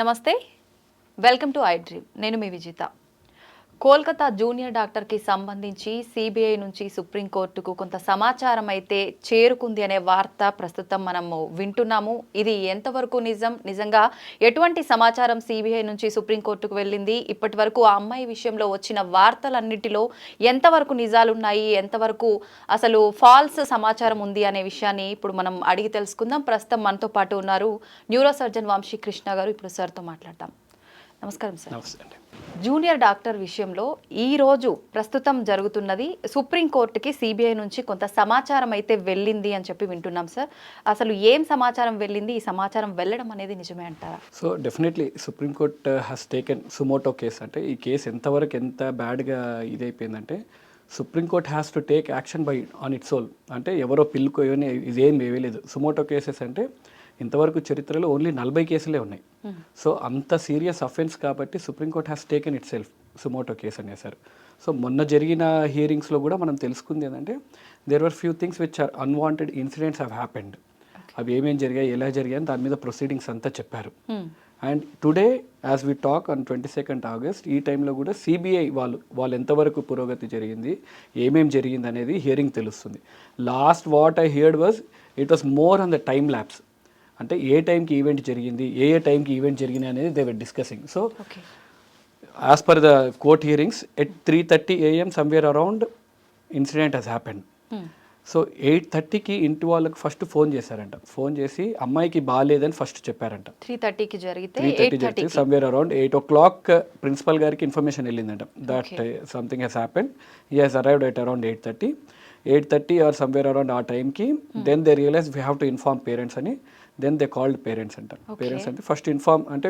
నమస్తే, welcome to I dream. నేను మీ Vijitha. Kolkata junior డాక్టర్కి సంబంధించి సిబిఐ నుంచి సుప్రీంకోర్టుకు కొంత సమాచారం అయితే చేరుకుంది అనే వార్త ప్రస్తుతం మనము వింటున్నాము. ఇది ఎంతవరకు నిజంగా ఎటువంటి సమాచారం సిబిఐ నుంచి సుప్రీంకోర్టుకు వెళ్ళింది, ఇప్పటి వరకు ఆ అమ్మాయి విషయంలో వచ్చిన వార్తలన్నిటిలో ఎంతవరకు నిజాలున్నాయి, ఎంతవరకు అసలు ఫాల్స్ సమాచారం ఉంది అనే విషయాన్ని ఇప్పుడు మనం అడిగి తెలుసుకుందాం. ప్రస్తుతం మనతో పాటు ఉన్నారు న్యూరో సర్జన్ వంశీ కృష్ణ గారు. ఇప్పుడు సార్తో మాట్లాడతాం. నమస్కారం సార్. నమస్తే అండి. జూనియర్ డాక్టర్ విషయంలో ఈరోజు ప్రస్తుతం జరుగుతున్నది, సుప్రీంకోర్టుకి సిబిఐ నుంచి కొంత సమాచారం అయితే వెళ్ళింది అని చెప్పి వింటున్నాం సార్. అసలు ఏం సమాచారం వెళ్ళింది, ఈ సమాచారం వెళ్ళడం అనేది నిజమే అంటారా? So definitely supreme court has taken suo motu case. అంటే ఈ కేసు ఎంతవరకు ఎంత బ్యాడ్గా ఇదైపోయిందంటే supreme court has to take action by on its own. అంటే ఎవరో పిల్లుకో ఇదేం వేయలేదు. సుమోటో కేసెస్ అంటే ఇంతవరకు చరిత్రలో ఓన్లీ 40 కేసులే ఉన్నాయి. సో అంత సీరియస్ అఫెన్స్ కాబట్టి supreme court has taken itself suo motu case అనేసారు. సో మొన్న జరిగిన హియరింగ్స్లో కూడా మనం తెలుసుకుంది ఏంటంటే there were few things which are unwanted incidents have happened. అవి ఏమేమి జరిగాయి, ఎలా జరిగాయి అని దాని మీద ప్రొసీడింగ్స్ అంతా చెప్పారు. And today as we talk on 22nd August ఈ టైంలో కూడా సిబిఐ వాళ్ళు ఎంతవరకు పురోగతి జరిగింది, ఏమేమి జరిగింది అనేది హియరింగ్ తెలుస్తుంది. Last what I heard was it was more on the time lapse. అంటే ఏ టైంకి ఈవెంట్ జరిగింది, ఏ టైంకి ఈవెంట్ జరిగింది అనేది they were discussing. So as per the court hearings at 3:30 AM somewhere around incident has happened. So 8:30కి ఇంటి వాళ్ళకి ఫస్ట్ ఫోన్ చేశారంట. ఫోన్ చేసి అమ్మాయికి బాగాలేదని ఫస్ట్ చెప్పారంట. 3:30కి జరిగితే సమ్వేర్ అరౌండ్ 8 o'clock ప్రిన్సిపల్ గారికి ఇన్ఫర్మేషన్ వెళ్ళిందంట that something has happened. He has arrived at around 8:30 or somewhere around ఆ టైంకి then they realise we have to inform parents అని. దెన్ దే కాల్డ్ పేరెంట్స్ అంట. పేరెంట్స్ అంటే ఫస్ట్ ఇన్ఫార్మ్ అంటే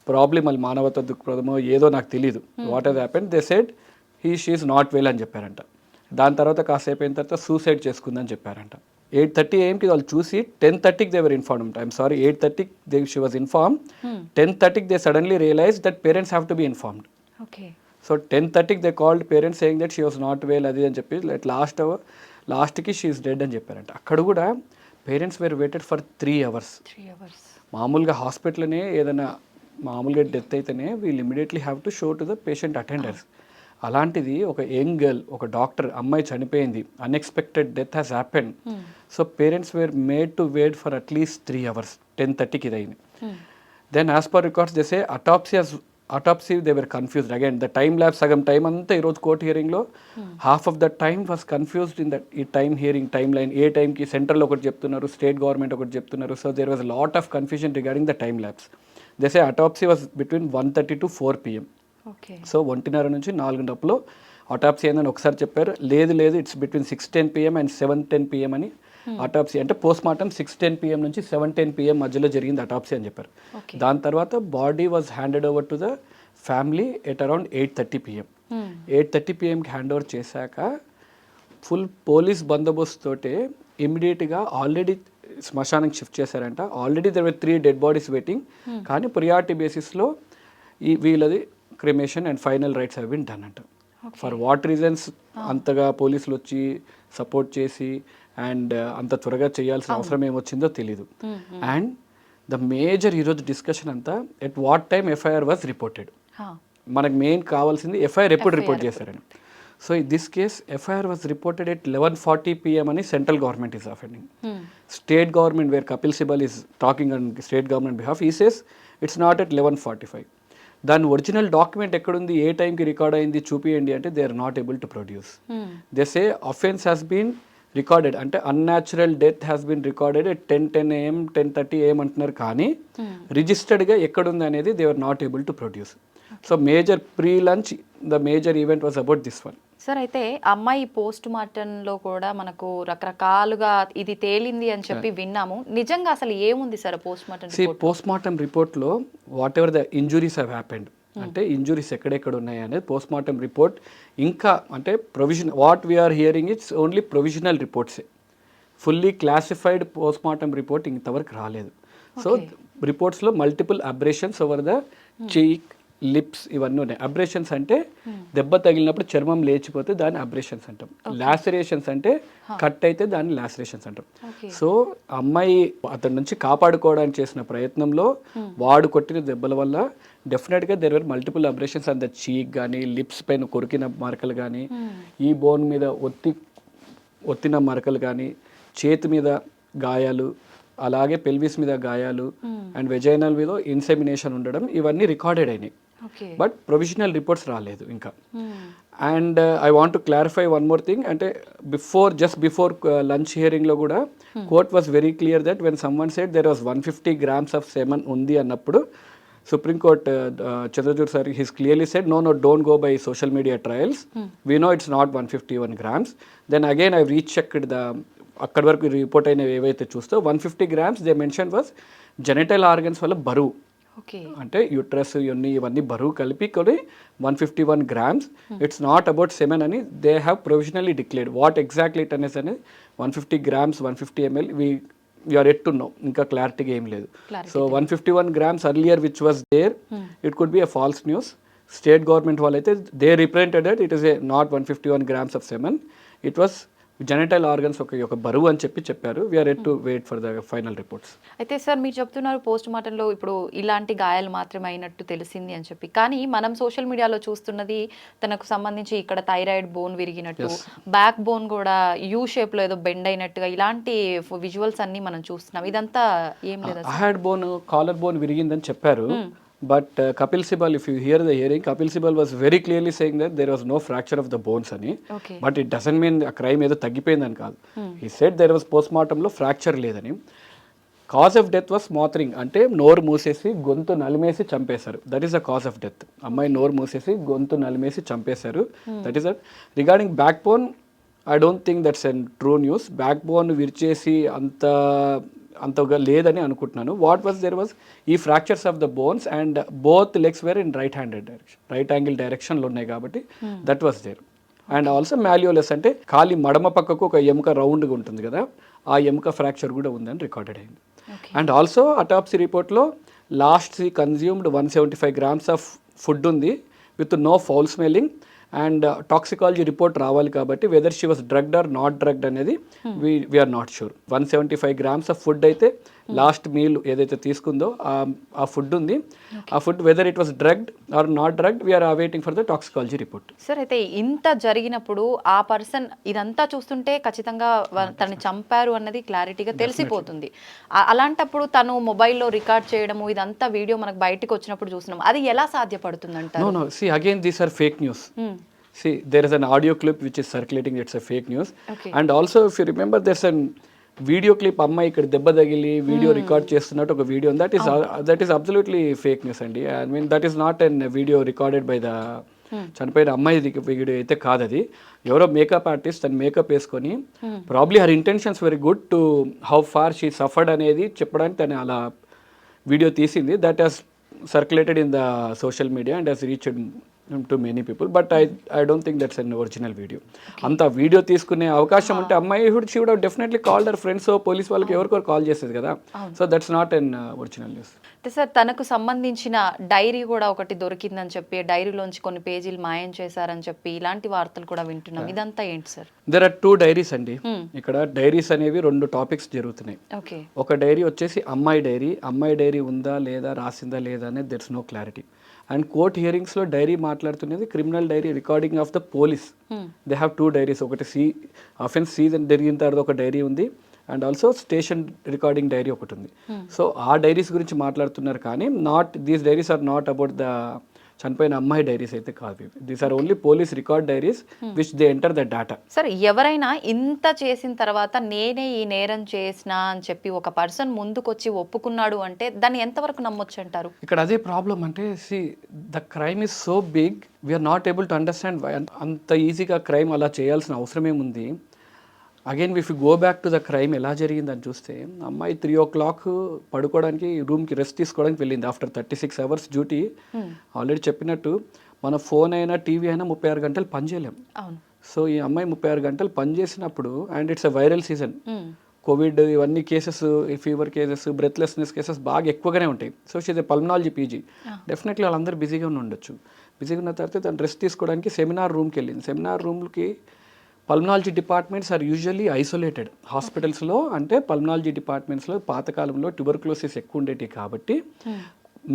problem మళ్ళీ మానవత దృక్పథమో ఏదో నాకు తెలియదు, what has happened. They said she is not well అని చెప్పారంట. దాని తర్వాత కాసేపు అయిన తర్వాత సూసైడ్ చేసుకుందని చెప్పారంట. 8:30 AMకి వాళ్ళు చూసి 10:30కి they were informed. I'm sorry, 8:30 she was inform. 10:30కి they suddenly realise that parents have to be informed. So 10:30కి they called parents saying that she was not well అది అని చెప్పి లాస్ట్కి షీ ఈస్ డెడ్ అని చెప్పారంట. అక్కడ కూడా parents were waited for 3 hours. మామూలుగా హాస్పిటల్నే ఏదైనా మామూలుగా డెత్ అయితేనే వీళ్ళు immediately have to show to the patient attenders. అలాంటిది ఒక యంగ్ గర్ల్, ఒక డాక్టర్, అమ్మాయి చనిపోయింది, unexpected death has happen. So parents were made to wait for at least 3 hours. 10:30కి ఇది అయింది. Then as per records they say autopsy they were confused again. The time lapse సగం time అంతా ఈరోజు court హియరింగ్లో half of the time was confused in that ఈ time hearing time line. ఏ టైంకి central ఒకటి చెప్తున్నారు, స్టేట్ గవర్నమెంట్ ఒకటి చెప్తున్నారు. So there was lot of confusion regarding the time lapse. They say autopsy was between 1:30 to 4 PM. సో 1:30 నుంచి 4 లోపల autopsy అయిందని ఒకసారి చెప్పారు. లేదు it's between 6:10 PM and 7:10 PM అని అటాప్సీ. అంటే పోస్ట్ మార్టం 6:10 PM నుంచి 7:10 PM మధ్యలో జరిగింది అటాప్సీ అని చెప్పారు. దాని తర్వాత body was handed over to the family at around 8:30 PM. 8:30 PMకి హ్యాండ్ ఓవర్ చేశాక ఫుల్ పోలీస్ బందోబస్తు తోటే ఇమ్మీడియట్గా ఆల్రెడీ శ్మశానానికి షిఫ్ట్ చేశారంట. Already there were 3 dead bodies waiting. కానీ ప్రియారిటీ బేసిస్లో వీళ్ళది cremation and final rites have been done అంట. ఫర్ వాట్ రీజన్స్ అంతగా పోలీసులు వచ్చి సపోర్ట్ చేసి అండ్ అంత త్వరగా చేయాల్సిన అవసరం ఏమొచ్చిందో తెలీదు. అండ్ ద మేజర్ ఈరోజు డిస్కషన్ అంతా at what time FIR was reported. మనకు మెయిన్ కావాల్సింది ఎఫ్ఐఆర్ ఎప్పుడు రిపోర్ట్ చేశారని. So in this case FIR was reported at 11:40 PM అని central government is offending. State government wear Kapil Sibal is talking on state government behalf ఈ says it's not at 11:45. దాని original document ఎక్కడుంది, ఏ టైంకి record అయింది చూపియండి అంటే they are not able to produce. They say offence has been recorded, అంటే unnatural death has been recorded at 10:10 AM 10:30 AM అంటున్నారు. కానీ రిజిస్టర్డ్గా ఎక్కడుంది అనేది they are not able to produce. So major pre lunch the major event was about this one. Sir, అయితే అమ్మాయి post మార్టంలో కూడా మనకు రకరకాలుగా ఇది తేలింది అని చెప్పి విన్నాము. నిజంగా అసలు ఏముంది sir post mortem? Post mortem రిపోర్ట్లో whatever the injuries have happened, అంటే ఇంజురీస్ ఎక్కడెక్కడ ఉన్నాయి అనేది పోస్ట్ మార్టం రిపోర్ట్. ఇంకా అంటే provision what we're hearing it's only provisional రిపోర్ట్సే. Fully classified post mortem report ఇంతవరకు రాలేదు. సో రిపోర్ట్స్లో multiple abrasions over the cheek, lips ఇవన్నీ ఉన్నాయి. అబ్రేషన్స్ అంటే దెబ్బ తగిలినప్పుడు చర్మం లేచిపోతే దాన్ని అబ్రేషన్స్ అంటాం. లాసరేషన్స్ అంటే కట్ అయితే దాన్ని లాసరేషన్స్ అంటాం. సో అమ్మాయి అతని నుంచి కాపాడుకోవడానికి చేసిన ప్రయత్నంలో వాడు కొట్టిన దెబ్బల వల్ల డెఫినెట్గా there were multiple abrasions on the చీక్ కానీ, లిప్స్ పైన కొరికిన మరకలు కానీ, ఈ బోన్ మీద ఒత్తిన మరకలు కానీ, చేతి మీద గాయాలు, అలాగే పెల్విస్ మీద గాయాలు అండ్ వెజైనల్ మీద ఇన్సెమినేషన్ ఉండడం, ఇవన్నీ రికార్డెడ్ అయినాయి. బట్ ప్రొవిజనల్ రిపోర్ట్స్ రాలేదు ఇంకా. And I want to clarify one more thing, అంటే జస్ట్ బిఫోర్ లంచ్ హియరింగ్లో కూడా court was very clear that when someone said there was 150 grams of semen ఉంది అన్నప్పుడు Supreme Court, Chandrachud sir, he's clearly said, no, don't go by social media trials. We know it's not 151 grams. Then again, I rechecked అక్కడి వరకు report అయినవి ఏవైతే చూస్తే 150 grams they mention was genital organs వల్ల బరువు. అంటే యూట్రస్ ఇవన్నీ బరువు కలిపి కొన్ని 151 grams. It's not about semen అని they have provisionally declared. What exactly it అనేసి అనేది 150 grams 150 ml we're yet to know, ఇంకా క్లారిటీగా ఏం లేదు. So 151 grams earlier which was there, it could be a false news. State government వాళ్ళైతే they represented that it is a not 151 grams of semen, it was genital organs ఒక బరువు అని చెప్పారు. We are yet to wait for the final reports. అయితే sir మీరు చెప్తున్నారు post మార్టంలో ఇప్పుడు ఇలాంటి గాయాలు మాత్రమే అయినట్టు తెలిసింది అని చెప్పి, కానీ మనం సోషల్ మీడియాలో చూస్తున్నది తనకు సంబంధించి ఇక్కడ థైరాయిడ్ బోన్ విరిగినట్టు, బ్యాక్ బోన్ కూడా యూ షేప్ లో ఏదో బెండ్ అయినట్టుగా ఇలాంటి విజువల్స్ అన్ని మనం చూస్తున్నాం. ఇదంతా ఏం లేదు. హెడ్ బోన్, కాలర్ బోన్ విరిగిందని చెప్పారు. But Kapil Sibal, if you hear the hearing, Kapil Sibal was very clearly saying that there was no fracture of the bones ani. But it doesn't mean a crime edo taggipoyindani kaadu. He said there was postmortem lo fracture ledani. Cause of death was smothering, ante noru moosesi gontu nalimesi champesaru. That is the cause of death. Ammai noru moosesi gontu nalimesi champesaru. That is it. Regarding backbone, I don't think that's a true news. Backbone virchesi అంతగా లేదని అనుకుంటున్నాను. What was there was ఈ fractures of the bones and both legs were in right handed direction, right angle డైరెక్షన్లో ఉన్నాయి కాబట్టి that was there. And also malleolus అంటే ఖాళీ మడమ పక్కకు ఒక ఎముక రౌండ్గా ఉంటుంది కదా, ఆ ఎముక ఫ్రాక్చర్ కూడా ఉందని రికార్డెడ్ అయింది. అండ్ ఆల్సో అటాప్సీ రిపోర్ట్లో last she consumed 175 grams of food ఉంది with no foul smelling. And toxicology report రావాలి కాబట్టి whether she was drugged or not drugged అనేది we're not sure. 175 grams of food అయితే last meal ఏదైతే తీసుకుందో ఆ food ఉంది. ఆ food whether it was drugged or not drugged we're awaiting for the toxicology report. Sir అయితే ఇంత జరిగినప్పుడు ఆ పర్సన్ ఇదంతా చూస్తుంటే ఖచ్చితంగా తనని చంపారు అన్నది క్లారిటీగా తెలిసిపోతుంది. అలాంటప్పుడు తను మొబైల్లో రికార్డ్ చేయడము ఇదంతా వీడియో మనకు బయటకు వచ్చినప్పుడు చూస్తున్నాం, అది ఎలా సాధ్యపడుతుంది అంటారు? No, see again these are fake news. See, there is an audio clip which is circulating, it's a fake news. And also if you remember there's a video clip అమ్మాయి ఇక్కడ దెబ్బ తగిలి వీడియో రికార్డ్ చేస్తున్నట్టు ఒక video, that is absolutely fake news అండి. I mean that is not an video recorded by the చనిపోయిన అమ్మాయి video అయితే కాదు. అది ఎవరో మేకప్ ఆర్టిస్ట్ తను మేకప్ వేసుకొని probably her intentions very good to how far she suffered అనేది చెప్పడానికి తను అలా వీడియో తీసింది. That has circulated in the social media and has reached to many people, but I don't think that's an original video. anta video తీసుకునే అవకాశం ఉంటే అమ్మాయి she would have definitely called her friends, so police వాళ్ళకి ఎవరికో call చేసేది కదా. So that's not an original news. Sir తనకు సంబంధించిన డైరీ కూడా ఒకటి దొరికిందని చెప్పి, డైరీలోంచి కొన్ని పేజీలు మాయం చేశారని చెప్పి ఇలాంటి వార్తలు కూడా వింటున్నాం. ఇదంతా ఏంటి సార్? there are 2 diaries అండి. ఇక్కడ డైరీస్ అనేవి 2 టాపిక్స్ జరుగుతున్నాయి. ఒక డైరీ వచ్చేసి అమ్మాయి డైరీ ఉందా లేదా రాసిందా లేదా అనేది there's no clarity. And court హియరింగ్స్లో డైరీ మాట్లాడుతున్నది criminal diary recording of the police. They have 2 diaries. ఒకటి అఫెన్స్ సీజన్ జరిగిన తర్వాత ఒక డైరీ ఉంది and also station recording diary ఒకటి ఉంది. సో ఆ డైరీస్ గురించి మాట్లాడుతున్నారు కానీ these diaries are not about the చనిపోయిన అమ్మాయి డైరీస్ అయితే కాదు. These are only police record diaries which they enter the data. Sir ఎవరైనా ఇంత చేసిన తర్వాత నేనే ఈ నేరం చేసిన అని చెప్పి ఒక పర్సన్ ముందుకొచ్చి ఒప్పుకున్నాడు అంటే దాన్ని ఎంతవరకు నమ్మొచ్చు అంటారు? ఇక్కడ అదే ప్రాబ్లం అంటే the crime is so big, we are not able to understand అంత ఈజీగా క్రైమ్ అలా చేయాల్సిన అవసరం ఏముంది. Again if you go back to the crime ఎలా జరిగిందని చూస్తే అమ్మాయి 3 o'clock పడుకోవడానికి రూమ్కి రెస్ట్ తీసుకోవడానికి వెళ్ళింది ఆఫ్టర్ 36 hours డ్యూటీ. ఆల్రెడీ చెప్పినట్టు మన ఫోన్ అయినా టీవీ అయినా 36 గంటలు పనిచేయలేం. సో ఈ అమ్మాయి 36 గంటలు పనిచేసినప్పుడు and it's a viral season, Covid ఇవన్నీ cases, fever cases, breathlessness cases బాగా ఎక్కువగానే ఉంటాయి. So she's a pulmonology PG. Definitely వాళ్ళందరూ బిజీగా ఉండొచ్చు. బిజీగా ఉన్న తర్వాత తను రెస్ట్ తీసుకోవడానికి సెమినార్ రూమ్కి వెళ్ళింది. సెమినార్ రూమ్కి pulmonology departments are usually isolated. హాస్పిటల్స్లో అంటే పల్మనాలజీ డిపార్ట్మెంట్స్లో పాతకాలంలో ట్యూబర్క్లోసిస్ ఎక్కువ ఉండేవి కాబట్టి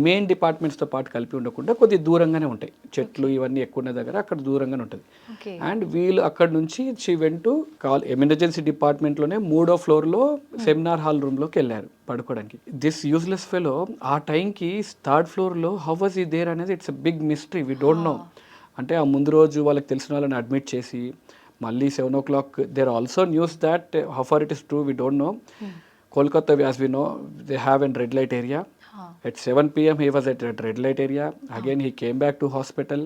మెయిన్ డిపార్ట్మెంట్స్తో పాటు కలిపి ఉండకుండా కొద్ది దూరంగానే ఉంటాయి. చెట్లు ఇవన్నీ ఎక్కువ ఉన్న దగ్గర అక్కడ దూరంగానే ఉంటుంది. అండ్ వీళ్ళు అక్కడ నుంచి షీ వెంట్ టు ఎమర్జెన్సీ డిపార్ట్మెంట్లోనే 3వ ఫ్లోర్లో సెమినార్ హాల్ రూమ్లోకి వెళ్ళారు పడుకోవడానికి. దిస్ యూజ్లెస్ ఫెలో ఆ టైంకి 3rd ఫ్లోర్లో హౌ వాజ్ ఈ దేర్ అనేది it's a big mystery, we don't know. అంటే ఆ ముందు రోజు వాళ్ళకి తెలిసిన వాళ్ళని అడ్మిట్ చేసి మళ్ళీ 7 o'clock there also news that how far it is true we don't know. Kolkata as we know they have an red light area. At 7 PM he was at red light area. Again he came back to hospital.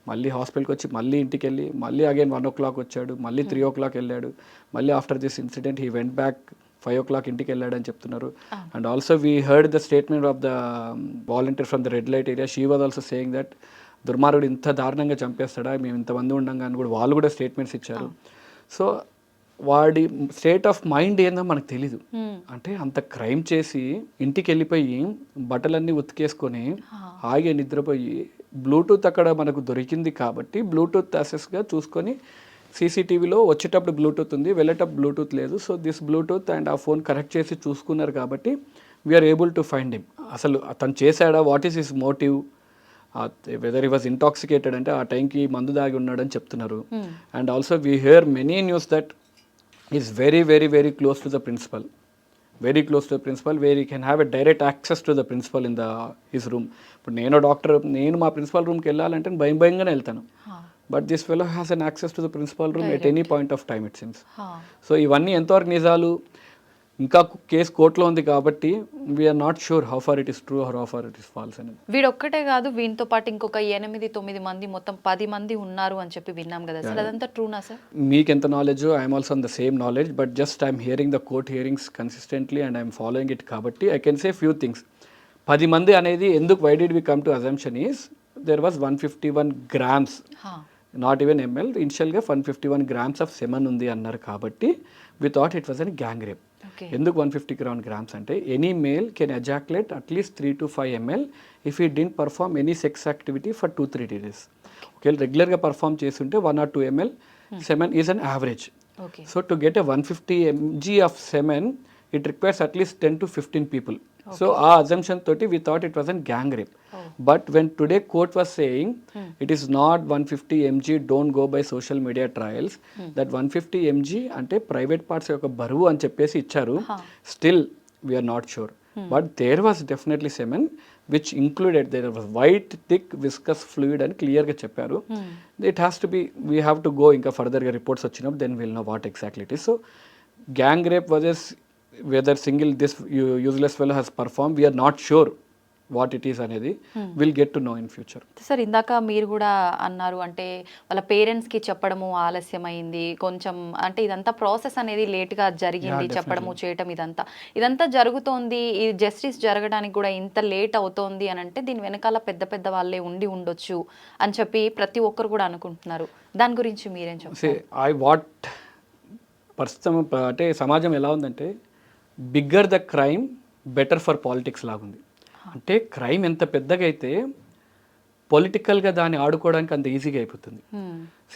మళ్ళీ హాస్పిటల్కి వచ్చి మళ్ళీ ఇంటికి వెళ్ళి మళ్ళీ again 1 o'clock వచ్చాడు, మళ్ళీ 3 o'clock వెళ్ళాడు. మళ్ళీ after this incident he went back 5 o'clock ఇంటికి వెళ్ళాడు అని చెప్తున్నారు. And also we heard the statement of the volunteer from the red light area. She was also saying that దుర్మార్గుడు ఇంత దారుణంగా చంపేస్తాడా, మేము ఇంతమంది ఉండంగా అని కూడా వాళ్ళు కూడా స్టేట్మెంట్స్ ఇచ్చారు. సో వాడి స్టేట్ ఆఫ్ మైండ్ ఏందో మనకు తెలీదు. అంటే అంత క్రైమ్ చేసి ఇంటికి వెళ్ళిపోయి బట్టలన్నీ ఉతికేసుకొని హాయిగా నిద్రపోయి బ్లూటూత్ అక్కడ మనకు దొరికింది కాబట్టి బ్లూటూత్ యాక్సెస్గా చూసుకొని సీసీటీవీలో వచ్చేటప్పుడు బ్లూటూత్ ఉంది, వెళ్ళేటప్పుడు బ్లూటూత్ లేదు. సో దిస్ బ్లూటూత్ అండ్ ఆ ఫోన్ కరెక్ట్ చేసి చూసుకున్నారు కాబట్టి we are able to find him. అసలు అతను చేశాడా, what is his motive, whether he was intoxicated అంటే ఆ టైంకి మందు దాగి ఉన్నాడని చెప్తున్నారు. And also we hear many news that is very very very close to the principal, very close to the principal, where he can have a direct access to the principal in his room. ఇప్పుడు నేను doctor, నేను మా principal రూమ్కి వెళ్ళాలంటే భయంగానే వెళ్తాను. But this fellow has an access to the principal room at any point of time it seems. సో ఇవన్నీ ఎంతవరకు నిజాలు, ఇంకా కేసు కోర్టులో ఉంది కాబట్టి we are not sure how far it is true or how far it is false అనేది. వీడొక్కటే కాదు, వీనితో పాటు ఇంకొక 8-9 మంది, మొత్తం 10 మంది ఉన్నారు అని చెప్పి విన్నాం కదా సార్, అదంతా ట్రూనా సార్? మీకు ఎంత knowledge, I'm also on the same knowledge, but just I'm hearing the court hearings consistently and I'm following it కాబట్టి I can say few things. 10 మంది అనేది ఎందుకు, why did we come to assumption is there was 151 grams, not even ml, ఇనిషియల్గా 151 grams of semen ఉంది అన్నారు కాబట్టి we thought it was an gang rape. ఎందుకు 150 grams అంటే any male can ejaculate at least 3 to 5 ml if he didn't perform any sex activity for 2-3 days. ఒకవేళ రెగ్యులర్గా perform చేస్తుంటే 1 or 2 ml semen is an average. So to get a 150 mg of semen it requires at least 10 to 15 people. So ఆ assumption తోటి we thought it was an gang rape. But when today court was saying it is not 150 mg, don't go by social media trials, that 150 mg అంటే private parts యొక్క బరువు అని చెప్పేసి ఇచ్చారు. Still we're not sure, but there was definitely semen which included, there was white thick viscous fluid అని క్లియర్గా చెప్పారు. It has to be, we have to go ఇంకా ఫర్దర్గా రిపోర్ట్స్ వచ్చినప్పుడు then will know what exactly it is. So gang rape was whether single this useless fellow has performed, we are not sure what it is అనేది will get to know in future. Sir ఇందాక మీరు కూడా అన్నారు, అంటే వాళ్ళ పేరెంట్స్కి చెప్పడము ఆలస్యమైంది కొంచెం, అంటే ఇదంతా ప్రాసెస్ అనేది లేట్గా జరిగింది, చెప్పడము చేయటం ఇదంతా జరుగుతోంది. ఈ జస్టిస్ జరగడానికి కూడా ఇంత లేట్ అవుతోంది అని అంటే దీని వెనకాల పెద్ద పెద్ద వాళ్ళే ఉండొచ్చు అని చెప్పి ప్రతి ఒక్కరు కూడా అనుకుంటున్నారు. దాని గురించి మీరేం చెప్తారు? ప్రస్తుతం అంటే సమాజం ఎలా ఉందంటే bigger the crime better for politics లాగుంది. అంటే క్రైమ్ ఎంత పెద్దగా అయితే పొలిటికల్గా దాన్ని ఆడుకోవడానికి అంత ఈజీగా అయిపోతుంది. సో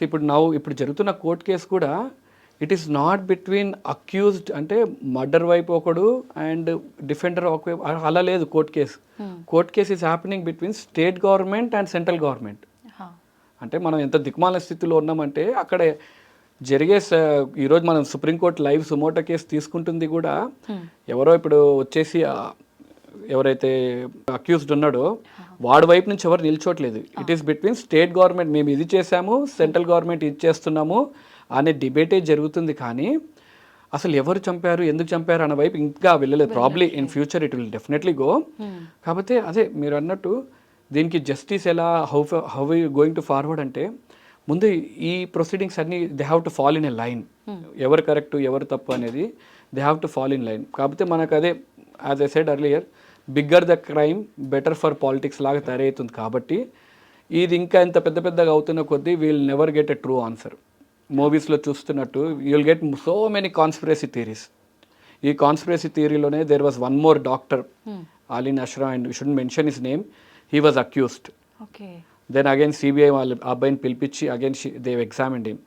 ఇప్పుడు జరుగుతున్న కోర్ట్ కేసు కూడా it is not between accused, అంటే మర్డర్ వైపు ఒకడు అండ్ డిఫెండర్ ఒకవైపు, అలా లేదు court case is happening between state government and central government. అంటే మనం ఎంత దిక్మాల స్థితిలో ఉన్నామంటే అక్కడ జరిగే, ఈరోజు మనం సుప్రీంకోర్టు లైవ్ సుమోటో కేసు తీసుకుంటుంది కూడా ఎవరో ఇప్పుడు వచ్చేసి ఎవరైతే అక్యూజ్డ్ ఉన్నాడో వాడి వైపు నుంచి ఎవరు నిల్చోట్లేదు. It is between state government, మేము ఇది చేసాము, సెంట్రల్ గవర్నమెంట్ ఇది చేస్తున్నాము అనే డిబేటే జరుగుతుంది. కానీ అసలు ఎవరు చంపారు, ఎందుకు చంపారు అన్న వైపు ఇంకా వెళ్ళలేదు. Probably in future it will definitely go. కాకపోతే అదే మీరు అన్నట్టు దీనికి జస్టిస్ ఎలా, హౌ గోయింగ్ టు ఫార్వర్డ్ అంటే ముందు ఈ ప్రొసీడింగ్స్ అన్నీ they have to fall in a line. ఎవరు కరెక్ట్ ఎవరు తప్పు అనేది they have to fall in line. కాకపోతే మనకు అదే as I said earlier, bigger the crime better for politics లాగా తయారవుతుంది. కాబట్టి ఇది ఇంకా ఎంత పెద్దగా అవుతున్న కొద్దీ we'll never get a true answer. మూవీస్లో చూస్తున్నట్టు you will get so many conspiracy theories. ఈ కాన్స్పిరసీ థియరీలోనే there was one more doctor అలీన్ అష్రా and we should mention his name. He was accused. Okay. Then again CBI వాళ్ళు ఆ అబ్బాయిని పిలిపించి అగైన్ దేవ్ ఎగ్జామిన్డ్ హిమ్.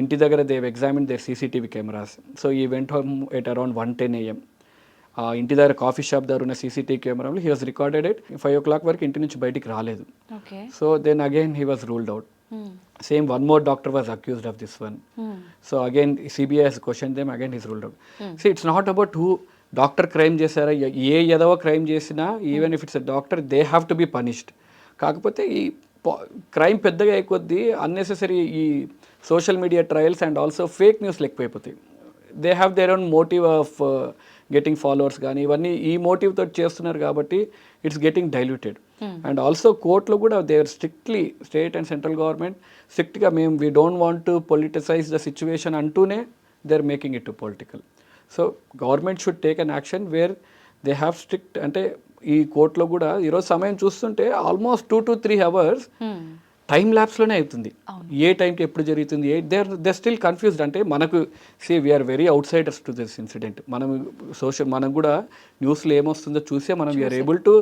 ఇంటి దగ్గర they've examine their CCTV cameras. So he went home at around 1:10 AM. ఇంటి దగ్గర కాఫీ షాప్ దగ్గర ఉన్న సీసీటీవీ కెమెరాలో he was recorded at 5 o'clock వరకు ఇంటి నుంచి బయటికి రాలేదు. So then again he was ruled out. Same one more doctor was accused of this one. So again CBI has questioned them, again he's ruled out. See, it's not about who doctor crime చేశారా, ఏ ఏదవ crime చేసినా even if it's a doctor they have to be punished. కాకపోతే ఈ crime పెద్దగా అయిపోద్ది, unnecessary ఈ social media trials and also fake న్యూస్లు ఎక్కువైపోతాయి. They have their own motive of getting followers కానీ ఇవన్నీ ఈ మోటివ్ తోటి చేస్తున్నారు కాబట్టి it's getting diluted. And also కోర్టులో కూడా they are strictly state and central government స్ట్రిక్ట్గా మేము we don't want to politicise the situation అంటూనే they are making it too political. So government should take an action where they have strict. అంటే ఈ కోర్టులో కూడా ఈరోజు సమయం చూస్తుంటే ఆల్మోస్ట్ 2 to 3 hours టైం ల్యాబ్స్లోనే అవుతుంది. ఏ టైంకి ఎప్పుడు జరుగుతుంది, దే స్టిల్ కన్ఫ్యూజ్డ్. అంటే మనకు we're very outsiders to this incident. మనం కూడా న్యూస్లో ఏమొస్తుందో చూసే మనం వీఆర్ ఏబుల్ టు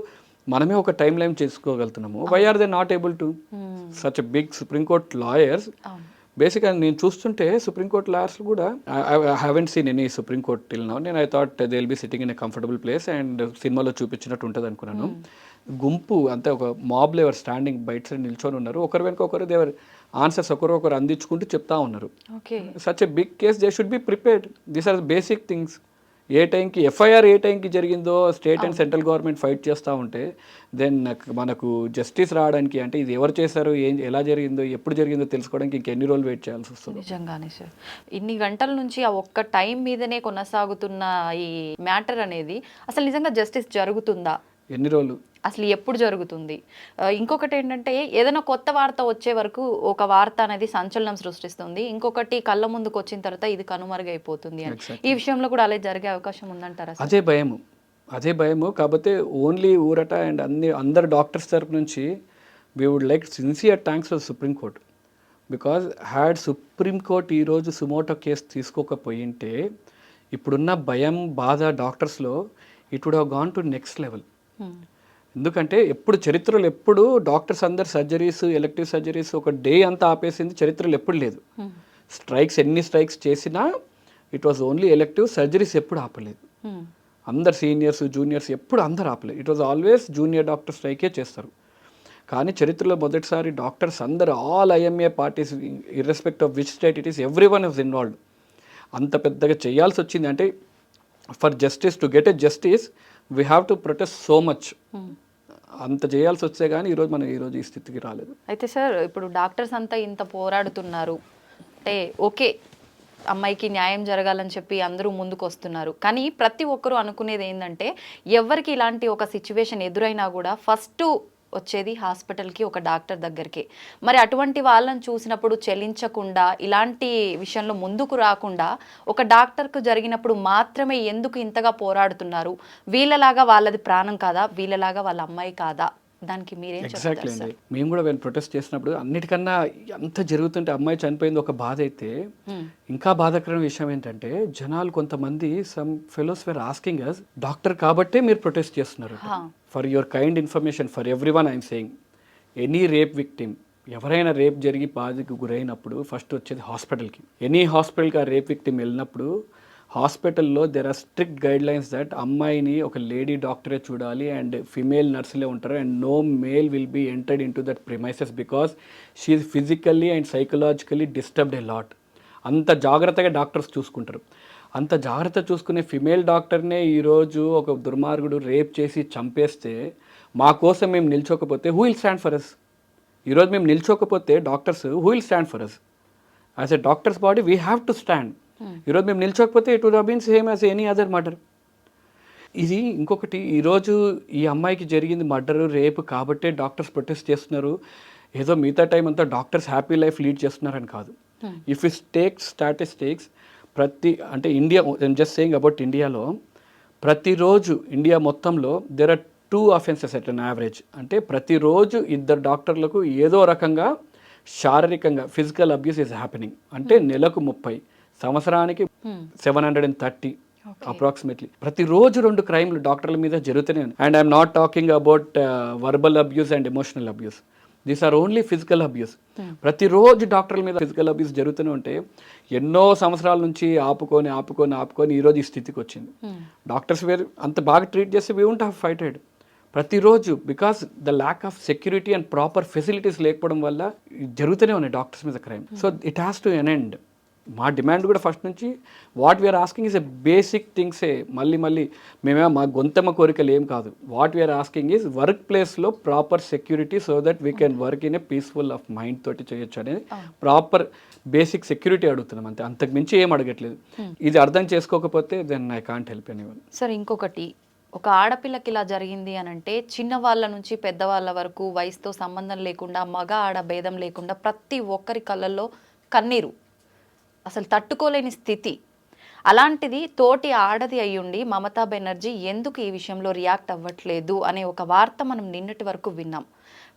మనమే ఒక టైం లైన్ చేసుకోగలుగుతున్నాము. Why are they not able to? Such a big supreme court lawyers. బేసిక్గా నేను చూస్తుంటే సుప్రీంకోర్ట్ లాయర్స్ కూడా I haven't seen any supreme court till now. నేను I thought they will be sitting in a comfortable place and సినిమాలో చూపించినట్టు ఉంటుంది అనుకున్నాను. గుంపు అంతే, ఒక మాబ్లో ఎవరు స్టాండింగ్ బయట సైడ్ నిల్చొని ఉన్నారు, ఒకరి వెనుక ఒకరు దేవర్ ఆన్సర్స్ ఒకరు అందించుకుంటూ చెప్తా ఉన్నారు. Such a big case they should be prepared. These are basic things. ఏ టైంకి ఎఫ్ఐఆర్ ఏ టైంకి జరిగిందో state and central government fight చేస్తూ ఉంటే దెన్ మనకు జస్టిస్ రావడానికి, అంటే ఇది ఎవరు చేశారు, ఎలా జరిగిందో, ఎప్పుడు జరిగిందో తెలుసుకోవడానికి ఇంకెన్ని రోజులు వెయిట్ చేయాల్సి వస్తుంది. నిజంగానే సార్, ఇన్ని గంటల నుంచి ఆ ఒక్క టైం మీదనే కొనసాగుతున్న ఈ మ్యాటర్ అనేది అసలు నిజంగా జస్టిస్ జరుగుతుందా? ఎన్ని రోజులు, అసలు ఎప్పుడు జరుగుతుంది? ఇంకొకటి ఏంటంటే ఏదైనా కొత్త వార్త వచ్చే వరకు ఒక వార్త అనేది సంచలనం సృష్టిస్తుంది, ఇంకొకటి కళ్ళ ముందుకు వచ్చిన తర్వాత ఇది కనుమరుగైపోతుంది అని. ఈ విషయంలో కూడా అలా జరిగే అవకాశం ఉందంటారా? అదే భయము. కాకపోతే ఓన్లీ ఊరట అండ్ అందరు డాక్టర్స్ తరపు నుంచి we would like sincere thanks for supreme court. Because had supreme court ఈరోజు సుమోటో కేసు తీసుకోకపోయింటే ఇప్పుడున్న భయం బాధ డాక్టర్స్లో it would have gone to next level. ఎందుకంటే చరిత్రలో ఎప్పుడు డాక్టర్స్ అందరు సర్జరీస్, ఎలెక్టివ్ సర్జరీస్ ఒక డే అంతా ఆపేసింది చరిత్రలో ఎప్పుడు లేదు. ఎన్ని స్ట్రైక్స్ చేసినా it was only elective. Surgeries ఎప్పుడు ఆపలేదు. అందరు సీనియర్స్ జూనియర్స్ ఎప్పుడు అందరు ఆపలేదు. It was always junior doctor స్ట్రైకే చేస్తారు. కానీ చరిత్రలో మొదటిసారి డాక్టర్స్ అందరు all IMA parties irrespective of which state it is everyone is involved. అంత పెద్దగా చేయాల్సి వచ్చింది. అంటే for justice, to get a justice we have to protest so much. అంత చేయాల్సి వచ్చే కానీ ఈరోజు ఈ స్థితికి రాలేదు. అయితే సార్, ఇప్పుడు డాక్టర్స్ అంతా ఇంత పోరాడుతున్నారు అంటే ఓకే, అమ్మాయికి న్యాయం జరగాలని చెప్పి అందరూ ముందుకు వస్తున్నారు. కానీ ప్రతి ఒక్కరూ అనుకునేది ఏంటంటే ఎవరికి ఇలాంటి ఒక సిచ్యువేషన్ ఎదురైనా కూడా ఫస్ట్ వచ్చేది హాస్పిటల్కి, ఒక డాక్టర్ దగ్గరికి. మరి అటువంటి వాళ్ళని చూసినప్పుడు చెల్లించకుండా, ఇలాంటి విషయంలో ముందుకు రాకుండా ఒక డాక్టర్కు జరిగినప్పుడు మాత్రమే ఎందుకు ఇంతగా పోరాడుతున్నారు? వీళ్ళలాగా వాళ్ళది ప్రాణం కాదా? వీళ్ళలాగా వాళ్ళ అమ్మాయి కాదా? దానికి మీరేం చెప్తారు? ఎగ్జాక్ట్లీ అండి. మేము కూడా ప్రొటెస్ట్ చేసినప్పుడు అన్నిటికన్నా ఎంత జరుగుతుంటే అమ్మాయి చనిపోయింది ఒక బాధ అయితే, ఇంకా బాధాకరమైన విషయం ఏంటంటే జనాలు కొంతమంది some fellows were asking us, doctor కాబట్టే మీరు ప్రొటెస్ట్ చేస్తున్నారు. For your kind information for everyone I'm saying, any rape victim, ఎవరైనా రేప్ జరిగి బాధకు గురైనప్పుడు ఫస్ట్ వచ్చేది హాస్పిటల్కి. ఎనీ హాస్పిటల్కి ఆ రేప్ విక్టిమ్ వెళ్ళినప్పుడు హాస్పిటల్లో there are strict guidelines that అమ్మాయిని ఒక లేడీ డాక్టరే చూడాలి అండ్ ఫిమేల్ నర్సులే ఉంటారు and no male will be entered into that premises because she is physically and psychologically disturbed a lot. అంత జాగ్రత్తగా డాక్టర్స్ చూసుకుంటారు. అంత జాగ్రత్త చూసుకునే ఫిమేల్ డాక్టర్నే ఈరోజు ఒక దుర్మార్గుడు రేప్ చేసి చంపేస్తే మా కోసం మేము నిల్చోకపోతే who will stand for us? ఈరోజు మేము నిల్చోకపోతే doctors who will stand for us? As a doctors body we have to stand. ఈరోజు మేము నిల్చోకపోతే it would have been same as any other murder. ఇది ఇంకొకటి, ఈరోజు ఈ అమ్మాయికి జరిగింది మర్డరు రేపు కాబట్టే డాక్టర్స్ ప్రొటెస్ట్ చేస్తున్నారు, ఏదో మిగతా టైం అంతా డాక్టర్స్ హ్యాపీ లైఫ్ లీడ్ చేస్తున్నారని కాదు. ఇఫ్ యూ టేక్ స్టాటిస్టిక్స్, అంటే India, I'm just saying about ఇండియాలో, ప్రతిరోజు ఇండియా మొత్తంలో there are 2 offenses at an average. అంటే ప్రతిరోజు 2 డాక్టర్లకు ఏదో రకంగా శారీరకంగా ఫిజికల్ అబ్యూస్ ఈజ్ హ్యాపెనింగ్. అంటే నెలకు 30, సంవత్సరానికి 730. అప్రాక్సిమేట్లీ ప్రతిరోజు 2 క్రైమ్లు డాక్టర్ల మీద జరుగుతూనే ఉన్నాయి. And I'm not talking about verbal abuse and emotional abuse, these are only physical abuse. ప్రతిరోజు డాక్టర్ల మీద ఫిజికల్ అబ్యూస్ జరుగుతూనే ఉంటే ఎన్నో సంవత్సరాల నుంచి ఆపుకొని ఈరోజు ఈ స్థితికి వచ్చింది. డాక్టర్స్ వేరు అంత బాగా ట్రీట్ చేస్తే వీ వోంట్ హ్యావ్ ఫైటెడ్. ప్రతిరోజు because the lack of security and proper facilities లేకపోవడం వల్ల జరుగుతూనే ఉన్నాయి డాక్టర్స్ మీద crime. So it has to an end. మా డిమాండ్ కూడా ఫస్ట్ నుంచి what we're asking is a basic థింగ్సే. మళ్ళీ మేమే మా గొంతమ్మ కోరికలు ఏం కాదు. What we're asking is work ప్లేస్లో proper security so that we can work in a peaceful of mind తోటి చేయొచ్చు అనేది ప్రాపర్ బేసిక్ సెక్యూరిటీ అడుగుతున్నాం అంతే, అంతకు మించి ఏం అడగట్లేదు. ఇది అర్థం చేసుకోకపోతే then I can't help anyone. Sir ఇంకొకటి, ఒక ఆడపిల్లకి ఇలా జరిగింది అని అంటే చిన్నవాళ్ళ నుంచి పెద్దవాళ్ళ వరకు వయసుతో సంబంధం లేకుండా మగ ఆడ భేదం లేకుండా ప్రతి ఒక్కరి కళ్ళల్లో కన్నీరు, అసలు తట్టుకోలేని స్థితి. అలాంటిది తోటి ఆడది అయ్యుండి మమతా బెనర్జీ ఎందుకు ఈ విషయంలో రియాక్ట్ అవ్వట్లేదు అనే ఒక వార్త మనం నిన్నటి వరకు విన్నాం.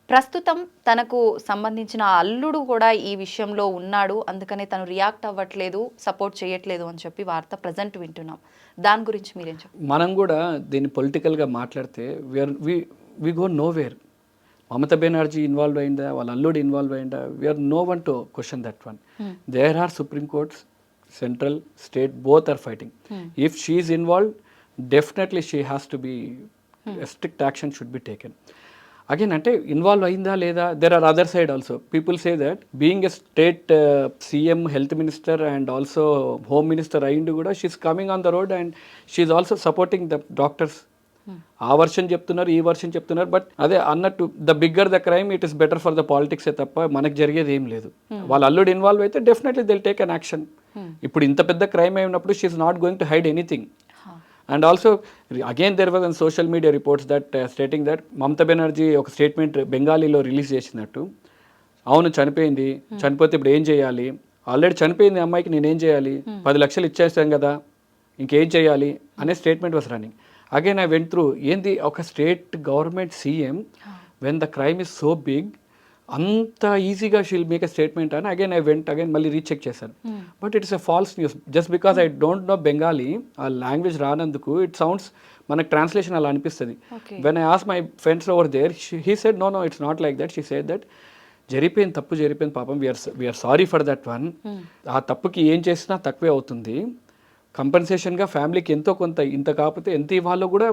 ప్రస్తుతం తనకు సంబంధించిన అల్లుడు కూడా ఈ విషయంలో ఉన్నాడు, అందుకనే తను రియాక్ట్ అవ్వట్లేదు, సపోర్ట్ చేయట్లేదు అని చెప్పి వార్త ప్రజెంట్ వింటున్నాం. దాని గురించి మీరేం చెప్పారు? మనం కూడా దీన్ని పొలిటికల్గా మాట్లాడితే we go nowhere. Mamata Banerjee involve అయిందా, వాళ్ళ అల్లుడు ఇన్వాల్వ్ అయిందా, we're no one to question that one. There are supreme courts, central, state, both are fighting. If she is involved, definitely she has to be strict action should be taken. Again అంటే involve అయిందా లేదా, there are other side also. People say that being a state CM, health minister and also home minister అయిండు కూడా she's coming on the road and she's also supporting the doctors. ఆ version చెప్తున్నారు, ఈ version చెప్తున్నారు. But అదే అన్నట్టు the bigger the crime it is better for the పాలిటిక్సే తప్ప మనకు జరిగేది ఏం లేదు. వాళ్ళ అల్లుడు ఇన్వాల్వ్ అయితే definitely will take an action. ఇప్పుడు ఇంత పెద్ద క్రైమ్ అయినప్పుడు she's not going to hide anything. And also again there was on social media reports that stating that Mamata Banerjee ఒక స్టేట్మెంట్ బెంగాలీలో రిలీజ్ చేసినట్టు, అవును చనిపోయింది, చనిపోతే ఇప్పుడు ఏం చేయాలి, ఆల్రెడీ చనిపోయింది అమ్మాయికి నేనేం చేయాలి, 10 లక్షలు ఇచ్చేస్తాం కదా ఇంకేం చేయాలి అనే statement was running. Again I went through ఏంది ఒక state government CM when the crime is so big అంత ఈజీగా షీల్ మేక్ ఎ స్టేట్మెంట్ అని అగైన్ మళ్ళీ రీచెక్ చేశాను. But it's a false news. Just because I don't know Bengali, ఆ language రానందుకు it sounds మనకు ట్రాన్స్లేషన్ అలా అనిపిస్తుంది. When I ask my friends over there, he said no it's not like that. She said that తప్పు జరిగిపోయింది పాపం, we're sorry for that one. ఆ తప్పుకి ఏం చేసినా తక్కువే అవుతుంది. కంపెన్సేషన్గా ఫ్యామిలీకి ఎంతో కొంత, ఇంత కాకపోతే ఎంత ఇవ్వాలో కూడా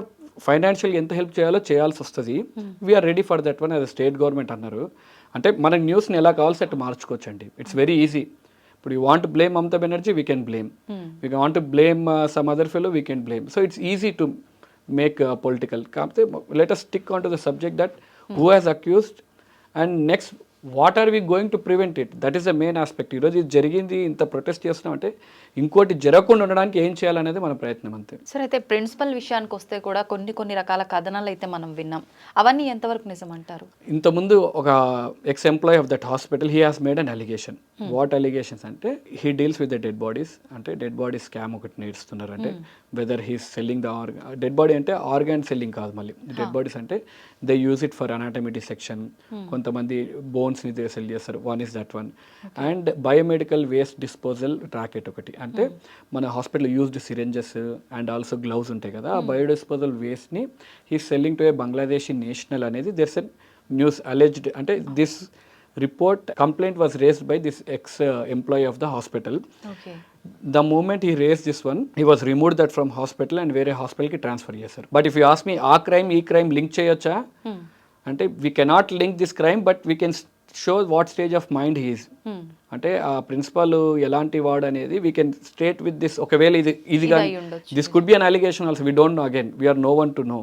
ఫైనాన్షియల్గా ఎంత హెల్ప్ చేయాలో చేయాల్సి వస్తుంది. We're ready for that one as state government అన్నారు. అంటే మనకి న్యూస్ని ఎలా కావాల్సి అట్టు మార్చుకోవచ్చండి. It's very easy. ఇప్పుడు you want blame Mamata Banerjee, we can blame. We want to blame some other fellow, we can blame. So it's easy to make political. కాకపోతే let us stick on to the subject that who has accused and next what are we going to prevent it, that is the main aspect. ఈరోజు ఇది జరిగింది, ఇంత protest చేస్తున్నాం అంటే ఇంకోటి జరగకుండా ఉండడానికి ఏం చేయాలనేది మన ప్రయత్నం అంతే. సరే, అయితే ప్రిన్సిపల్ విషయానికి వస్తే కూడా కొన్ని రకాల కథనాలు అయితే మనం విన్నాం. అవన్నీ ఎంతవరకు నిజం అంటారు? ఇంతకుముందు ఒక ex employee of that hospital he has made an allegation. What allegations అంటే he deals with the dead bodies. అంటే డెడ్ బాడీ స్కామ్ ఒకటి నేర్చుతున్నారు. అంటే whether he's selling the dead body అంటే ఆర్గాన్ సెల్లింగ్ కాదు, మళ్ళీ డెడ్ బాడీస్ అంటే they use it for anatomy dissection. కొంతమంది బోన్స్ని సెల్ చేస్తారు. One is that one. And biomedical waste disposal racket ఒకటి. అంటే మన hospital used syringes and also gloves ఉంటాయి కదా, ఆ బయోడిస్పోజల్ వేస్ట్ని he selling to a Bangladeshi national అనేది దెర్స్ ఎ న్యూస్ అలెజ్డ్. అంటే this report complaint was raised by this ex employee of the hospital. The moment he raised this one, he was removed that from hospital and వేరే హాస్పిటల్కి transfer చేశారు. But if you ask me ఆ crime ఈ crime link చేయొచ్చా అంటే we cannot link this crime, but we can show what stage of mind he is. అంటే ఆ principal ఎలాంటి వాడు అనేది we can state with this. ఒకవేళ ఇది కానీ this could be an allegation also, we don't know, again we're no one to know.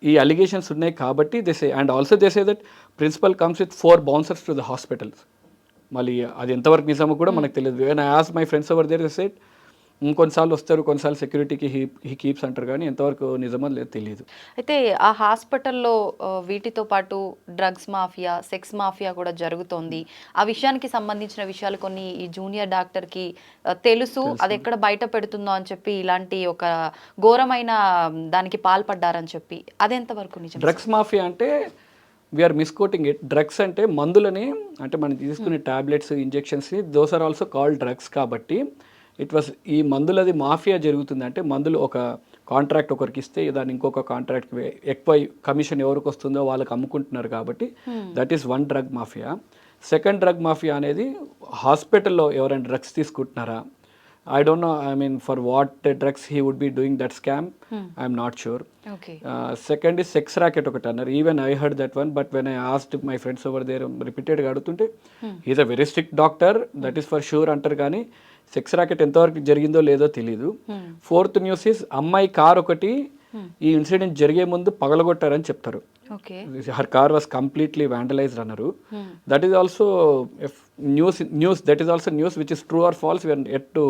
ఈ allegations ఉన్నాయి కాబట్టి they say. And also they say that principal comes with 4 bouncers to the hospitals. మళ్ళీ అది ఎంతవరకు నిజమో కూడా మనకు తెలియదు. And I ask my friends over there, they said ఇంకొన్నిసార్లు వస్తారు, కొన్నిసార్లు సెక్యూరిటీకి హీ కీప్స్ అంటారు, కానీ ఎంతవరకు నిజమో లేదు తెలియదు. అయితే ఆ హాస్పిటల్లో వీటితో పాటు డ్రగ్స్ మాఫియా, సెక్స్ మాఫియా కూడా జరుగుతోంది. ఆ విషయానికి సంబంధించిన విషయాలు కొన్ని ఈ జూనియర్ డాక్టర్కి తెలుసు, అది ఎక్కడ బయట పెడుతుందో అని చెప్పి ఇలాంటి ఒక ఘోరమైన దానికి పాల్పడ్డారని చెప్పి, అదెంతవరకు నిజం? డ్రగ్స్ మాఫియా అంటే వీఆర్ మిస్కోటింగ్ ఇట్. డ్రగ్స్ అంటే మందులని, అంటే మనం తీసుకునే టాబ్లెట్స్, ఇంజెక్షన్స్ని, those are also called drugs. కాబట్టి ఇట్ వాస్ ఈ మందులది మాఫియా జరుగుతుంది. అంటే మందులు ఒక కాంట్రాక్ట్ ఒకరికి ఇస్తే దాన్ని ఇంకొక కాంట్రాక్ట్ ఎక్కువ కమిషన్ ఎవరికి వస్తుందో వాళ్ళకి అమ్ముకుంటున్నారు కాబట్టి that is one drug mafia. Second drug mafia అనేది హాస్పిటల్లో ఎవరైనా డ్రగ్స్ తీసుకుంటున్నారా, I don't know, I mean, for what drugs he would be doing that scam, I'm not sure. Okay. Second is sex racket ఒకటి అన్నారు. Even I heard that one, but when I asked my friends over there, repeatedగా అడుగుతుంటే he's a very strict doctor, that is for sure అంటారు, కానీ sex racket ఎంతవరకు జరిగిందో లేదో తెలీదు. Fourth news is అమ్మాయి కార్ ఒకటి ఈ ఇన్సిడెంట్ జరిగే ముందు పగలగొట్టారని చెప్తారు. Okay. Her car was completely vandalised అన్నారు. That is also news that is also news which is true or false, we are yet to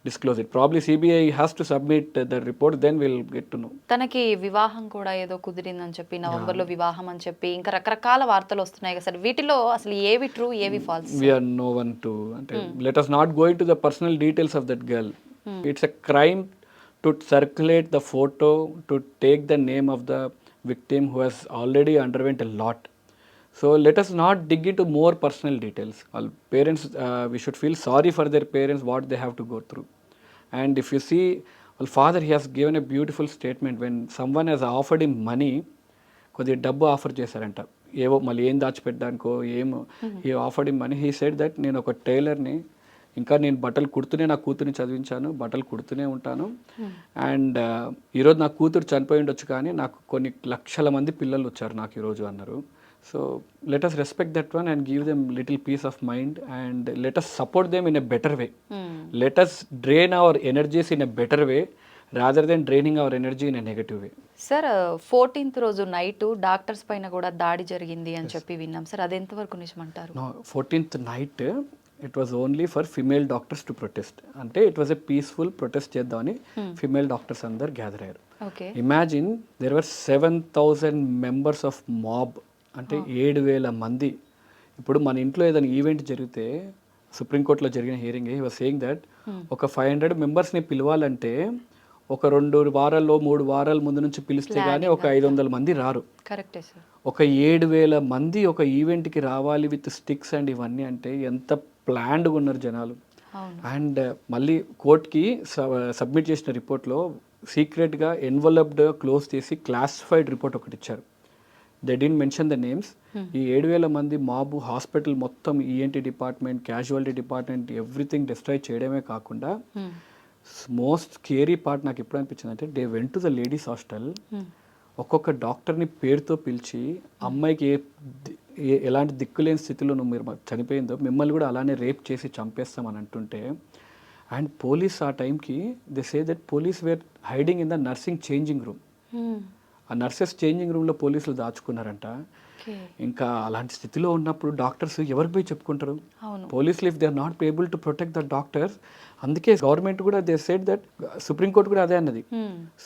disclose it. Probably CBI has to submit the report, then we'll get to know. తనకి వివాహం కూడా ఏదో కుదిరిందని చెప్పి, నవంబర్లో వివాహం అని చెప్పి ఇంకా రకరకాల వార్తలు వస్తున్నాయి కదా సార్, వీటిలో అసలు ఏవి ట్రూ ఏవి falls? We are no one to, అంటే let us not go into the personal details of that girl. It's a crime to circulate the photo, to take the name of the victim who has already underwent a lot. So let us not dig into more personal details. All parents, we should feel sorry for their parents, what they have to go through. And if you see, well, father, he has given a beautiful statement when someone has offered him money, కొద్దిగా డబ్బు offer చేశారంట, ఏవో మళ్ళీ ఏం దాచిపెట్టడానికో ఏమో. He offered him money. He said that నేను ఒక టైలర్ని, ఇంకా నేను బట్టలు కుడుతూనే నా కూతుర్ని చదివించాను, బట్టలు కుడుతూనే ఉంటాను, అండ్ ఈరోజు నా కూతురు చనిపోయి ఉండొచ్చు కానీ నాకు కొన్ని లక్షల మంది పిల్లలు వచ్చారు నాకు ఈరోజు అన్నారు. So let us respect that one and give them little peace of mind, and let us support them in a better way. Let us drain our energies in a better way rather than draining our energy in a negative way. Sir 14th రోజు night doctors పైన కూడా దాడి జరిగింది అని చెప్పి విన్నాం sir, అది ఎంతవరకు నిజమంటారు? No, 14th night it was only for female doctors to protest. అంటే it was a peaceful protest చేద్దామని female doctors అందరు గ్యాదర్ అయ్యారు. Okay. Imagine there were 7,000 members of mob, అంటే 7,000 మంది. ఇప్పుడు మన ఇంట్లో ఏదైనా ఈవెంట్ జరిగితే, సుప్రీంకోర్టులో జరిగిన hearing, he was saying that ఒక 500 మెంబర్స్ని పిలవాలంటే ఒక 2 వారాల్లో 3 వారాల ముందు నుంచి పిలిస్తే కానీ ఒక 500 మంది రారు. కరెక్టే సార్. ఒక 7,000 మంది ఒక ఈవెంట్కి రావాలి విత్ స్టిక్స్ అండ్ ఇవన్నీ, అంటే ఎంత ప్లాన్డ్గా ఉన్నారు జనాలు. అండ్ మళ్ళీ కోర్ట్కి సబ్మిట్ చేసిన రిపోర్ట్లో సీక్రెట్గా ఎన్వలప్డ్ క్లోజ్ చేసి క్లాసిఫైడ్ రిపోర్ట్ ఒకటి ఇచ్చారు. They didn't mention the names. ఈ 7,000 మంది మాబు హాస్పిటల్ మొత్తం, ENT department, casualty department, everything destroy చేయడమే కాకుండా మోస్ట్ స్కేరీ పార్ట్ నాకు ఎప్పుడు అనిపించింది అంటే, they went to the ladies hostel, ఒక్కొక్క డాక్టర్ని పేరుతో పిలిచి అమ్మాయికి ఎలాంటి దిక్కులేని స్థితిలో మీరు చనిపోయిందో మిమ్మల్ని కూడా అలానే రేప్ చేసి చంపేస్తామని అంటుంటే, అండ్ పోలీస్ ఆ టైంకి they say that police were hiding in the nursing changing room. ఆ నర్సెస్ చేంజింగ్ రూమ్లో పోలీసులు దాచుకున్నారంట. ఇంకా అలాంటి స్థితిలో ఉన్నప్పుడు డాక్టర్స్ ఎవరికి పోయి చెప్పుకుంటారు? పోలీసులు if they are not able to protect the doctors, అందుకే గవర్నమెంట్ కూడా దే సెడ్ దట్, సుప్రీంకోర్టు కూడా అదే అన్నది.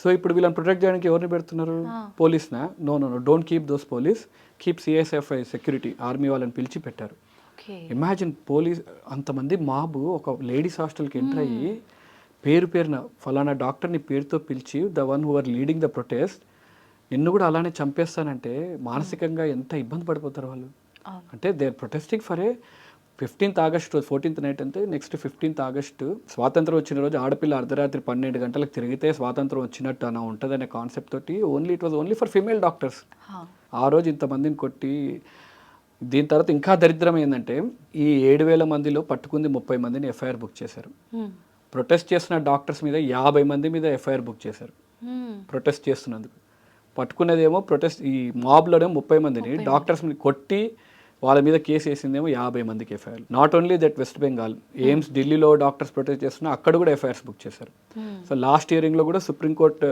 సో ఇప్పుడు వీళ్ళని ప్రొటెక్ట్ చేయడానికి ఎవరిని పెడుతున్నారు? పోలీస్నా? No no no, don't keep those police, keep CSFI security, army వాళ్ళని పిలిచి పెట్టారు. ఇమాజిన్ పోలీస్ అంతమంది మాబు ఒక లేడీస్ హాస్టల్కి ఎంటర్ అయ్యి పేరున ఫలానా డాక్టర్ని పేరుతో పిలిచి, the one who are leading the protest, నిన్ను కూడా అలానే చంపేస్తానంటే మానసికంగా ఎంత ఇబ్బంది పడిపోతారు వాళ్ళు. అంటే they are protesting for a 15th August, 14th night అంటే నెక్స్ట్ 15th ఆగస్టు స్వాతంత్రం వచ్చిన రోజు ఆడపిల్ల అర్ధరాత్రి 12 గంటలకు తిరిగితే స్వాతంత్రం వచ్చినట్టు అలా ఉంటుందనే కాన్సెప్ట్ తోటి it was only for female doctors. ఆ రోజు ఇంతమందిని కొట్టి, దీని తర్వాత ఇంకా దరిద్రం ఏంటంటే, ఈ 7,000 మందిలో పట్టుకుంది 30 మందిని ఎఫ్ఐఆర్ బుక్ చేశారు. ప్రొటెస్ట్ చేస్తున్న డాక్టర్స్ మీద 50 మంది మీద ఎఫ్ఐఆర్ బుక్ చేశారు ప్రొటెస్ట్ చేస్తున్నందుకు. పట్టుకునేదేమో ప్రొటెస్ట్, ఈ మాబ్లోనేమో 30 మందిని, డాక్టర్స్ని కొట్టి వాళ్ళ మీద కేసు వేసిందేమో 50 మందికి FIR. Not only that, west Bengal, AIIMS ఢిల్లీలో డాక్టర్స్ ప్రొటెస్ట్ చేస్తున్నా అక్కడ కూడా ఎఫ్ఐఆర్స్ బుక్ చేశారు. సో లాస్ట్ హియరింగ్లో కూడా సుప్రీంకోర్టు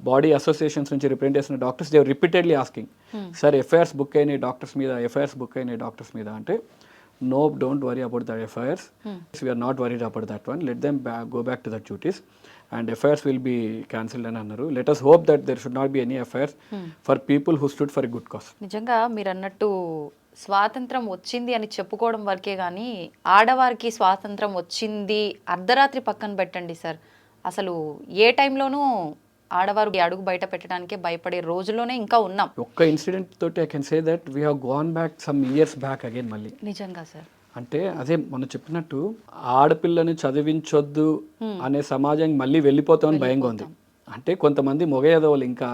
బాడీ అసోసియేషన్స్ నుంచి రిప్రజెంట్ చేసిన doctors they repeatedly asking, sir FIRs book అయినాయి డాక్టర్స్ మీద, ఎఫ్ఐఆర్స్ బుక్ అయినాయి డాక్టర్స్ మీద అంటే, no, don't worry about the FIRs. We are not worried about that one. Let them go back to their duties and FIRs will be cancelled అని అన్నారు. Let us hope that there should not be any FIRs for people who stood for a good cause. నిజంగా మీరు అన్నట్టు స్వాతంత్రం వచ్చింది అని చెప్పుకోవడం వరకే కానీ, ఆడవారికి స్వాతంత్రం వచ్చింది అర్ధరాత్రి పక్కన పెట్టండి సార్, అసలు ఏ టైంలోనూ ఆడవారు అడుగు బయట పెట్టడానికే భయపడే రోజుల్లోనే ఇంకా ఉన్నాం. ఒక్క ఇన్సిడెంట్ తోటి I can say that we have gone back some years back again మళ్ళీ. నిజంగా సార్, అంటే అదే మనం చెప్పినట్టు ఆడపిల్లని చదివించొద్దు అనే సమాజానికి మళ్ళీ వెళ్ళిపోతామని భయంగా ఉంది. అంటే కొంతమంది మొగ ఎదవలు ఇంకా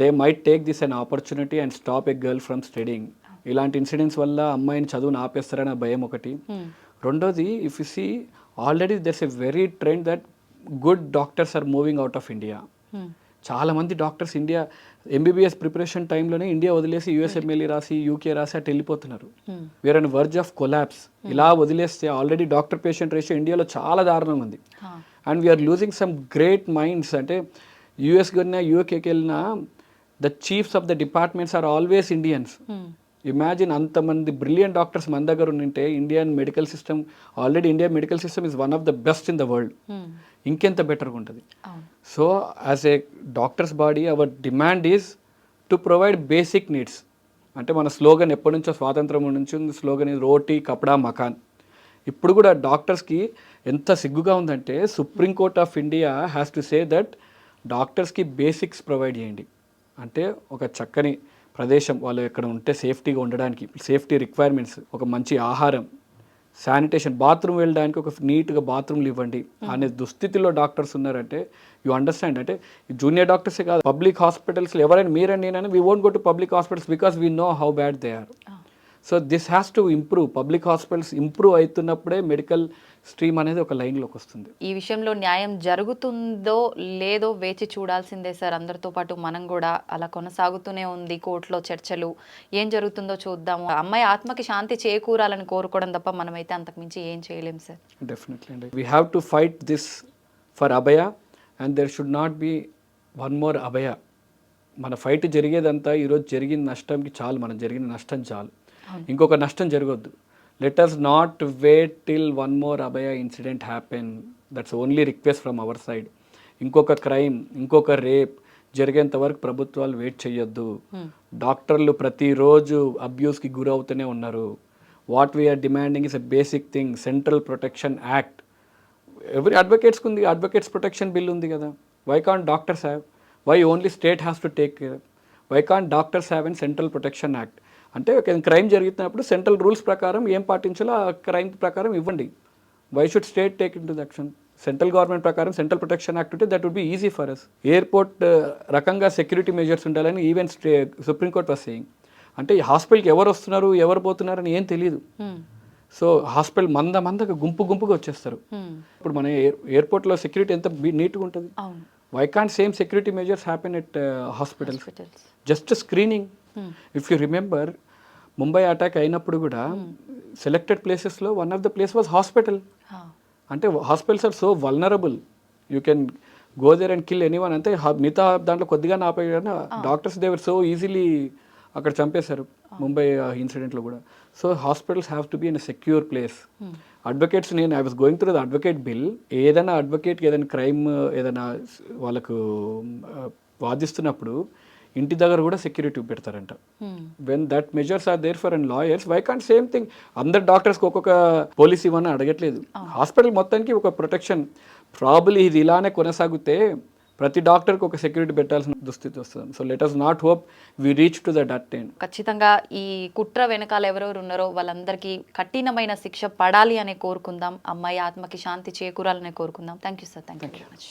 they might take this an opportunity and stop a girl from studying. ఇలాంటి ఇన్సిడెంట్స్ వల్ల అమ్మాయిని చదువుని ఆపేస్తారనే భయం ఒకటి. రెండోది, if you see already there's a very trend that good doctors are moving out of India. చాలా మంది డాక్టర్స్ ఇండియా ఎంబీబీఎస్ ప్రిపరేషన్ టైంలోనే ఇండియా వదిలేసి యూఎస్ఎంఎల్ఈ రాసి యూకే రాసి అటు వెళ్ళిపోతున్నారు. Were on verge of collapse. ఇలా వదిలేస్తే ఆల్రెడీ డాక్టర్ పేషెంట్ రేషియో ఇండియాలో చాలా దారుణంగా ఉంది. And we're losing some great minds. అంటే యూఎస్కి వెళ్ళినా యూకేకి వెళ్ళినా the chiefs of the departments are always Indians. Imagine అంతమంది బ్రిలియంట్ డాక్టర్స్ మన దగ్గర ఉంటే Indian medical system, already India medical system is one of the best in the world. ఇంకెంత బెటర్గా ఉంటుంది. So as a doctors body our demand is to provide basic needs. అంటే మన slogan ఎప్పటి నుంచో స్వాతంత్రం నుంచి ఉంది. స్లోగన్ ఈజ్ రోటీ కపడా మకాన్. ఇప్పుడు కూడా డాక్టర్స్కి ఎంత సిగ్గుగా ఉందంటే supreme court of India has to say that డాక్టర్స్కి బేసిక్స్ ప్రొవైడ్ చేయండి. అంటే ఒక చక్కని ప్రదేశం, వాళ్ళు ఎక్కడ ఉంటే సేఫ్టీగా ఉండడానికి సేఫ్టీ రిక్వైర్మెంట్స్, ఒక మంచి ఆహారం, శానిటేషన్, బాత్రూమ్ వెళ్ళడానికి ఒక నీట్గా బాత్రూమ్లు ఇవ్వండి అనే దుస్థితిలో డాక్టర్స్ ఉన్నారంటే యూ అండర్స్టాండ్. అంటే జూనియర్ డాక్టర్సే కాదు, పబ్లిక్ హాస్పిటల్స్లో ఎవరైనా మీరైనా నేనైనా we won't go to public hospitals because we know how bad they are. So this has to improve. Public hospitals improve అవుతున్నప్పుడే మెడికల్ స్ట్రీమ్ అనేది ఒక లైన్లోకి వస్తుంది. ఈ విషయంలో న్యాయం జరుగుతుందో లేదో వేచి చూడాల్సిందే సార్. అందరితో పాటు మనం కూడా అలా కొనసాగుతూనే ఉంది కోర్టులో చర్చలు. ఏం జరుగుతుందో చూద్దాము. అమ్మాయి ఆత్మకి శాంతి చేకూరాలని కోరుకోవడం తప్ప మనమైతే అంతకుమించి ఏం చేయలేం సార్. డెఫినెట్లీ అండి. We have to fight this for Abhaya and there should not be one more Abhaya. మన ఫైట్ జరిగేదంతా ఈరోజు జరిగిన నష్టంకి చాలు, మనం జరిగిన నష్టం చాలు, ఇంకొక నష్టం జరగొద్దు. Let us not wait till one more Abhaya incident happen. That's only request from our side. ఇంకొక క్రైమ్, ఇంకొక రేప్ జరిగేంత వరకు ప్రభుత్వాలు వెయిట్ చేయొద్దు. డాక్టర్లు ప్రతిరోజు అబ్యూస్కి గురవుతూనే ఉన్నారు. What we're demanding is a basic thing, central protection act. Every అడ్వకేట్స్కి ఉంది, అడ్వకేట్స్ ప్రొటెక్షన్ బిల్ ఉంది కదా. Why can't doctors have? Why only state has to take care? Why can't doctors have an central protection act? అంటే ఒక crime జరుగుతున్నప్పుడు central rules ప్రకారం ఏం పాటించాలో ఆ క్రైమ్ ప్రకారం ఇవ్వండి. Why should state take into action? Central government ప్రకారం central protection act ఉంటే that would be easy for us. Airport రకంగా సెక్యూరిటీ మెజర్స్ ఉండాలని ఈవెన్ సుప్రీంకోర్ట్ వాస్ సేయింగ్. అంటే ఈ హాస్పిటల్కి ఎవరు వస్తున్నారు ఎవరు పోతున్నారని ఏం తెలియదు. సో హాస్పిటల్ మందగా గుంపుగా వచ్చేస్తారు. ఇప్పుడు మన ఎయిర్పోర్ట్లో సెక్యూరిటీ ఎంత నీట్గా ఉంటుంది. Why can't same security measures happen at hospitals? Just screening. If you remember, Mumbai attack అయినప్పుడు కూడా సెలెక్టెడ్ ప్లేసెస్లో one of the place was hospital. అంటే hospitals are so vulnerable, you can go there and kill anyone. అంటే మిగతా దాంట్లో కొద్దిగా ఆపేయడం, doctors దేవర్ so easily అక్కడ చంపేశారు ముంబై ఇన్సిడెంట్లో కూడా. So hospitals have to be in a secure place. Advocates, నేను I was going through the advocate bill. ఏదైనా అడ్వకేట్కి ఏదైనా క్రైమ్ ఏదైనా వాళ్ళకు వాదిస్తున్నప్పుడు ఇంటి దగ్గర కూడా సెక్యూరిటీ పెడతారంట. When that measures are there for and lawyers, why can't same thing? అందరు డాక్టర్స్కి ఒక్కొక్క పోలీస్ ఇవ్వని అడగట్లేదు. హాస్పిటల్ మొత్తానికి ఒక ప్రొటెక్షన్. ప్రాబబ్లీ ఇది ఇలానే కొనసాగితే ప్రతి డాక్టర్కి ఒక సెక్యూరిటీ పెట్టాల్సిన దుస్థితి వస్తుంది. So let us not hope we reach to that end. ఖచ్చితంగా ఈ కుట్ర వెనకాల ఎవరెవరు ఉన్నారో వాళ్ళందరికీ కఠినమైన శిక్ష పడాలి అనే కోరుకుందాం. అమ్మాయి ఆత్మకి శాంతి చేకూరాలనే కోరుకుందాం. Thank you sir. Thank you very much.